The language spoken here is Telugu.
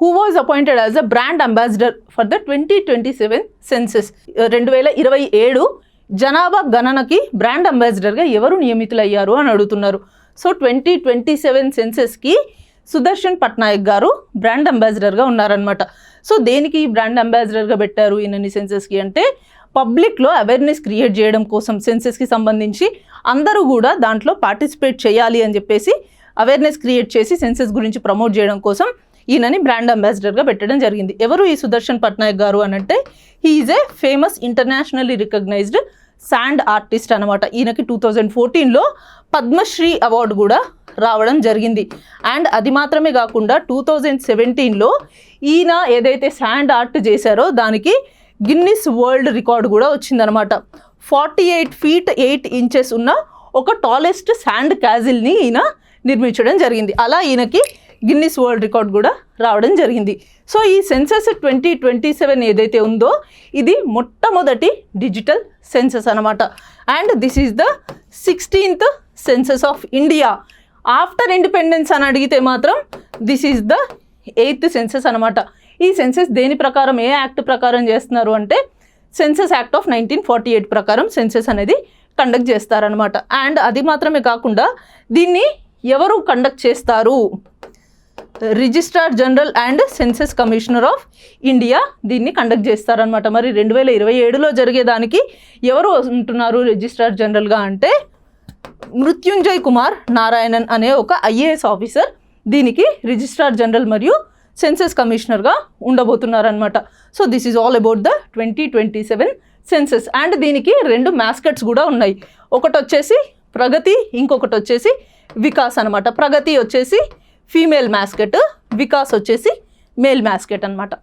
Who was appointed as a brand ambassador for the 2027 census. 2027 జనాభా గణనకి బ్రాండ్ అంబాసిడర్గా ఎవరు నియమితులయ్యారు అని అడుగుతున్నారు. సో 2027 సెన్సెస్కి సుదర్శన్ పట్నాయక్ గారు బ్రాండ్ అంబాసిడర్గా ఉన్నారనమాట. సో దేనికి బ్రాండ్ అంబాసిడర్గా పెట్టారు ఈయనని సెన్సెస్కి అంటే, పబ్లిక్లో అవేర్నెస్ క్రియేట్ చేయడం కోసం సెన్సెస్కి సంబంధించి అందరూ కూడా దాంట్లో పార్టిసిపేట్ చేయాలి అని చెప్పేసి అవేర్నెస్ క్రియేట్ చేసి సెన్సెస్ గురించి ప్రమోట్ చేయడం కోసం ఈయనని బ్రాండ్ అంబాసిడర్గా పెట్టడం జరిగింది. ఎవరు ఈ సుదర్శన్ పట్నాయక్ గారు అనంటే, he is a famous internationally recognised sand artist అనమాట. ఈయనకి 2014లో పద్మశ్రీ అవార్డు కూడా రావడం జరిగింది. అండ్ అది మాత్రమే కాకుండా 2017లో ఈయన ఏదైతే శాండ్ ఆర్ట్ చేశారో దానికి గిన్నిస్ వరల్డ్ రికార్డు కూడా వచ్చిందనమాట. 48 feet 8 inches ఉన్న ఒక టాలెస్ట్ శాండ్ క్యాజిల్ని ఈయన నిర్మించడం జరిగింది. అలా ఈయనకి గిన్నిస్ వరల్డ్ రికార్డ్ కూడా రావడం జరిగింది. సో ఈ సెన్సెస్ 2027 ఏదైతే ఉందో ఇది మొట్టమొదటి డిజిటల్ సెన్సెస్ అనమాట. And this is the 16th census of India. After independence అని అడిగితే మాత్రం this is the 8th senses అనమాట. ఈ సెన్సెస్ దేని ప్రకారం, ఏ యాక్ట్ ప్రకారం చేస్తున్నారు అంటే, సెన్సెస్ యాక్ట్ ఆఫ్ 1948 ప్రకారం సెన్సెస్ అనేది కండక్ట్ చేస్తారనమాట. అండ్ అది మాత్రమే కాకుండా దీన్ని ఎవరు కండక్ట్ చేస్తారు, registrar general and senses commissioner of India దీన్ని కండక్ట్ చేస్తారనమాట. మరి 2027లో జరిగేదానికి ఎవరు ఉంటున్నారు రిజిస్ట్రార్ జనరల్గా అంటే, మృత్యుంజయ్ కుమార్ నారాయణన్ అనే ఒక IAS ఆఫీసర్ దీనికి రిజిస్ట్రార్ జనరల్ మరియు సెన్సెస్ కమిషనర్గా ఉండబోతున్నారనమాట. So this is all about the 2027 census. And దీనికి 2 మ్యాస్కెట్స్ కూడా ఉన్నాయి. ఒకటి వచ్చేసి ప్రగతి, ఇంకొకటి వచ్చేసి వికాస్ అనమాట. ప్రగతి వచ్చేసి ఫీమేల్ మ్యాస్కెట్, వికాస్ వచ్చేసి మేల్ మ్యాస్కెట్ అనమాట.